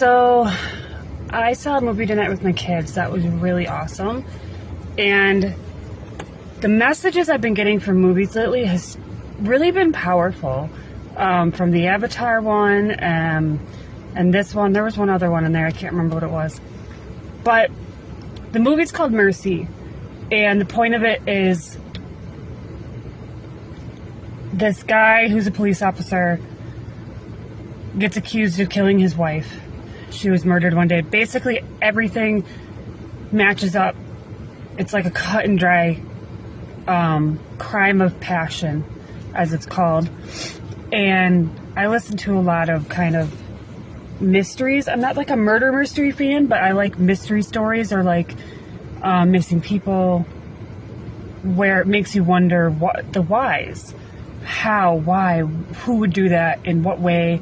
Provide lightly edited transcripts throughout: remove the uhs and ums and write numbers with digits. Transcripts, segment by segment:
So I saw a movie tonight with my kids that was really awesome. And the messages I've been getting from movies lately has really been powerful. From the Avatar one and this one. There was one other one in there. I can't remember what it was. But the movie's called Mercy. And the point of it is this guy who's a police officer gets accused of killing his wife. She was murdered one day. Basically, everything matches up. It's like a cut and dry crime of passion, as it's called. And I listen to a lot of kind of mysteries. I'm not like a murder mystery fan, but I like mystery stories or like missing people, where it makes you wonder what the whys. How, why, who would do that, in what way.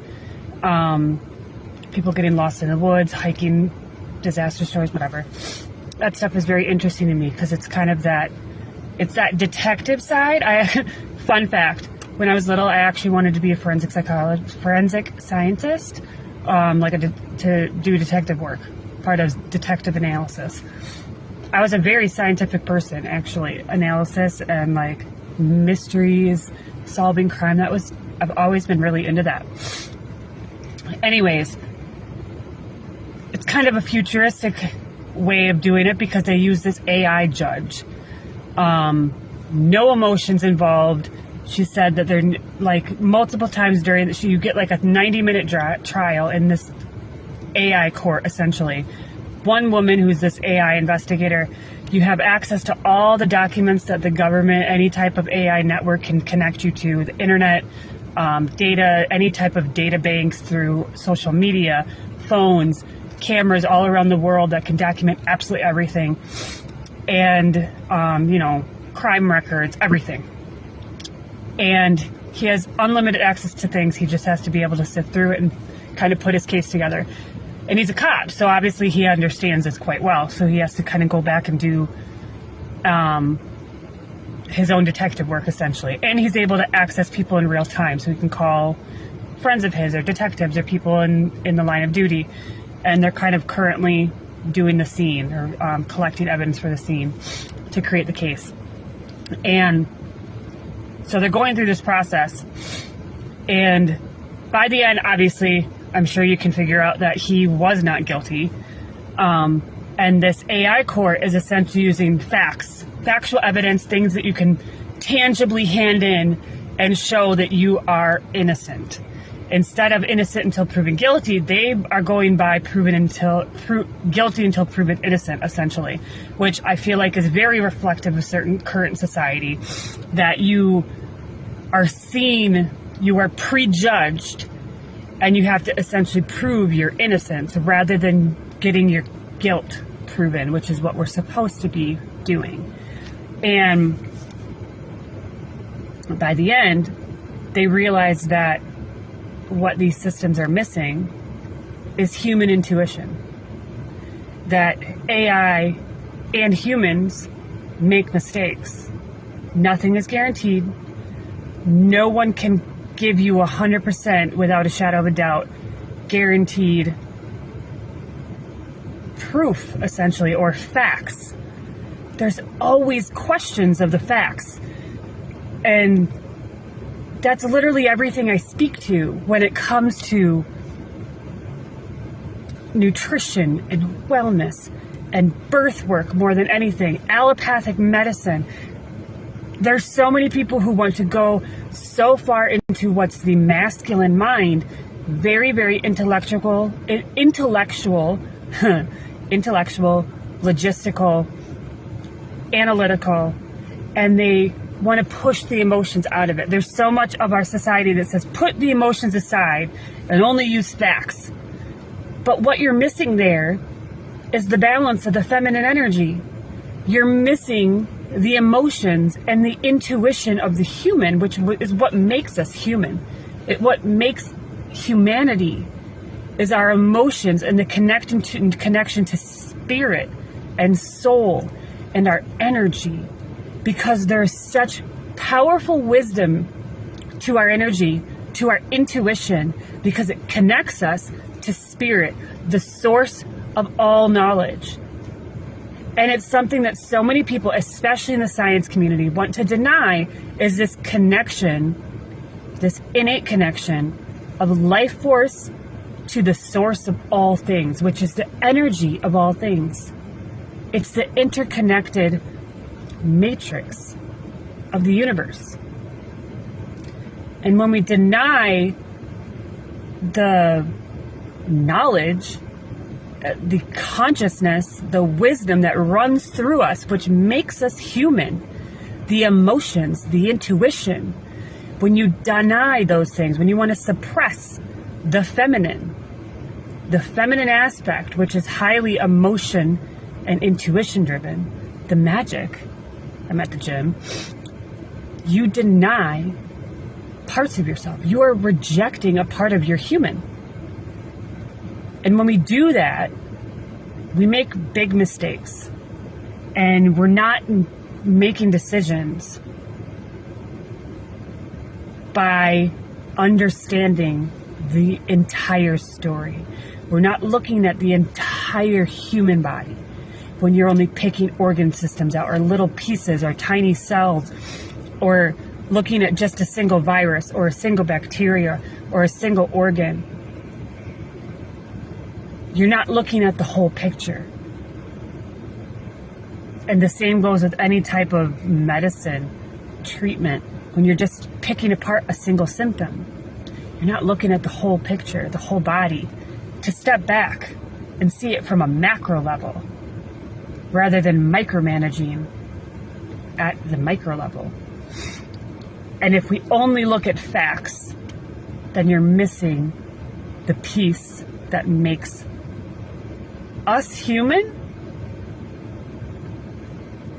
People getting lost in the woods, hiking, disaster stories, whatever. That stuff is very interesting to me because it's kind of that, it's that detective side. Fun fact, when I was little, I actually wanted to be a forensic scientist, to do detective work, part of detective analysis. I was a very scientific person, actually. Analysis and like mysteries, solving crime. I've always been really into that. Anyways, it's kind of a futuristic way of doing it because they use this AI judge. No emotions involved. She said that they're like multiple times during you get like a 90-minute trial in this AI court, essentially. One woman who's this AI investigator, you have access to all the documents that the government, any type of AI network can connect you to, the internet, data, any type of data banks through social media, phones, cameras all around the world that can document absolutely everything. And, crime records, everything. And he has unlimited access to things. He just has to be able to sift through it and kind of put his case together. And he's a cop, so obviously he understands this quite well. So he has to kind of go back and do his own detective work, essentially. And he's able to access people in real time, so he can call friends of his or detectives or people in the line of duty. And they're kind of currently doing the scene or collecting evidence for the scene to create the case. And so they're going through this process. And by the end, obviously, I'm sure you can figure out that he was not guilty. And this AI court is essentially using factual evidence, things that you can tangibly hand in and show that you are innocent. Instead of innocent until proven guilty, they are going by guilty until proven innocent, essentially, which I feel like is very reflective of certain current society, that you are seen, you are prejudged, and you have to essentially prove your innocence rather than getting your guilt proven, which is what we're supposed to be doing. And by the end, they realize that what these systems are missing is human intuition. That AI and humans make mistakes. Nothing is guaranteed. No one can give you 100% without a shadow of a doubt guaranteed proof, essentially, or facts. There's always questions of the facts. And that's literally everything I speak to when it comes to nutrition and wellness and birth work more than anything, allopathic medicine. There's so many people who want to go so far into what's the masculine mind, very, very intellectual, logistical, analytical, and they want to push the emotions out of it. There's so much of our society that says put the emotions aside and only use facts. But what you're missing there is the balance of the feminine energy. You're missing the emotions and the intuition of the human, which is what makes us human. What makes humanity is our emotions and the connection to spirit and soul and our energy. Because there's such powerful wisdom to our energy to our intuition, because it connects us to spirit, the source of all knowledge. And it's something that so many people, especially in the science community, want to deny, is this connection, this innate connection of life force to the source of all things, which is the energy of all things. It's the interconnected matrix of the universe. And when we deny the knowledge, the consciousness, the wisdom that runs through us, which makes us human, the emotions, the intuition, when you deny those things, when you want to suppress the feminine aspect, which is highly emotion and intuition driven, the magic, I'm at the gym, you deny parts of yourself. You are rejecting a part of your human. And when we do that, we make big mistakes, and we're not making decisions by understanding the entire story. We're not looking at the entire human body when you're only picking organ systems out, or little pieces, or tiny cells, or looking at just a single virus, or a single bacteria, or a single organ. You're not looking at the whole picture. And the same goes with any type of medicine, treatment, when you're just picking apart a single symptom. You're not looking at the whole picture, the whole body, to step back and see it from a macro level, rather than micromanaging at the micro level. And if we only look at facts, then you're missing the piece that makes us human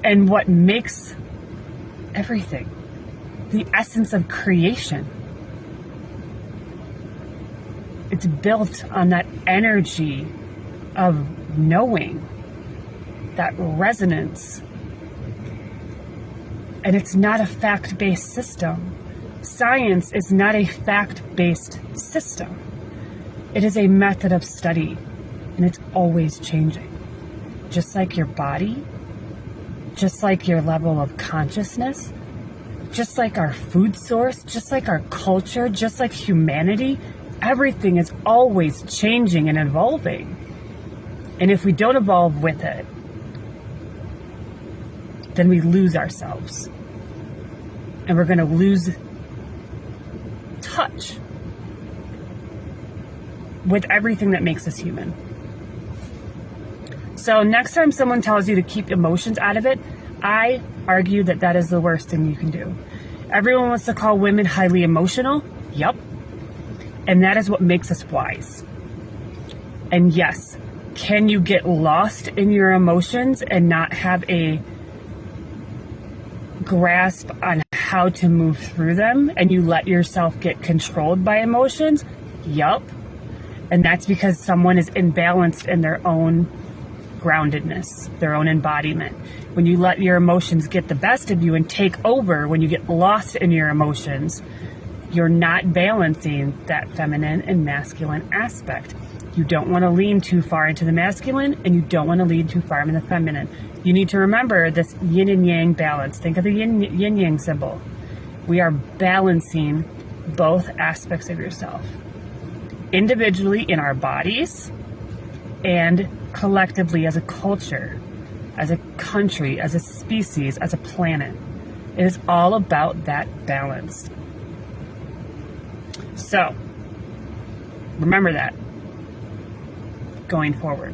and what makes everything, the essence of creation. It's built on that energy of knowing, that resonance. And it's not a fact-based system. Science is not a fact-based system. It is a method of study, and it's always changing. Just like your body, just like your level of consciousness, just like our food source, just like our culture, just like humanity, everything is always changing and evolving. And if we don't evolve with it, then we lose ourselves. And we're going to lose touch with everything that makes us human. So next time someone tells you to keep emotions out of it, I argue that that is the worst thing you can do. Everyone wants to call women highly emotional. Yep. And that is what makes us wise. And yes, can you get lost in your emotions and not have a grasp on how to move through them, and you let yourself get controlled by emotions? Yup. And that's because someone is imbalanced in their own groundedness, their own embodiment. When you let your emotions get the best of you and take over, when you get lost in your emotions, you're not balancing that feminine and masculine aspect. You don't want to lean too far into the masculine, and you don't want to lean too far into the feminine. You need to remember this yin and yang balance. Think of the yin yang symbol. We are balancing both aspects of yourself, individually in our bodies and collectively as a culture, as a country, as a species, as a planet. It is all about that balance. So, remember that going forward.